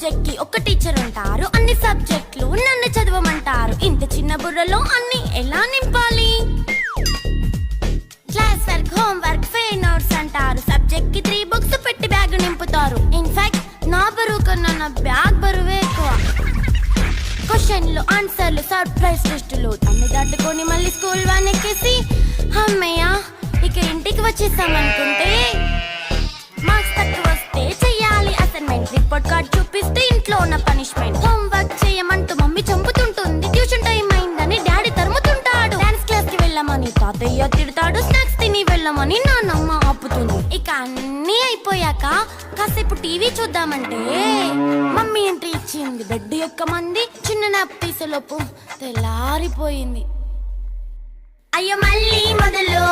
Subject కి ఒక teacher ఉంటారు, అన్ని సబ్జెక్టులు నన్ను చదవమంటారు. ఇంత చిన్న బుర్రలో అన్ని ఎలా నింపాలి? Class work, home work, fair notes అంటారు. సబ్జెక్ట్ కి 3 బుక్స్ పెట్టి బ్యాగ్ నింపుతారు. ఇన్ఫాక్ట్ నా బరువు కన్నా నా బ్యాగ్ బరువే ఎక్కువ. క్వశ్చన్లు, ఆన్సర్లు, సర్ప్రైజ్ టెస్టులు అన్ని దాటుకొని మళ్ళీ స్కూల్ వ్యాన్ ఎక్కేసి అమ్మయ్య ఇక ఇంటికి వచ్చేసామనుకుంటే మార్క్స్ తక్కువ వస్తే చెయ్యాలి అసైన్మెంట్. రిపోర్ట్ కార్డ్ చూపిస్తే ఇంట్లో ఉన్న పనిష్మెంట్. హోమ్ వర్క్ చేయమంటూ మమ్మీ చంపుతుంటుంది. ట్యూషన్ టైం అయిందని డాడీ తరుముతుంటాడు. డాన్స్ క్లాస్ కి వెళ్ళమని తాతయ్య తిడతాడు. స్నాక్స్ తిని వెళ్ళమని నాన్నమ్మ ఆపుతుంది. ఇక అన్నీ అయిపోయాక కాసేపు టీవీ చూద్దామంటే మమ్మీ ఎంట్రీ ఇచ్చింది. బెడ్ యొక్క మంది చిన్న నాప్ తీసేలోపు తెల్లారిపోయింది. అయ్యో మళ్ళీ మొదలు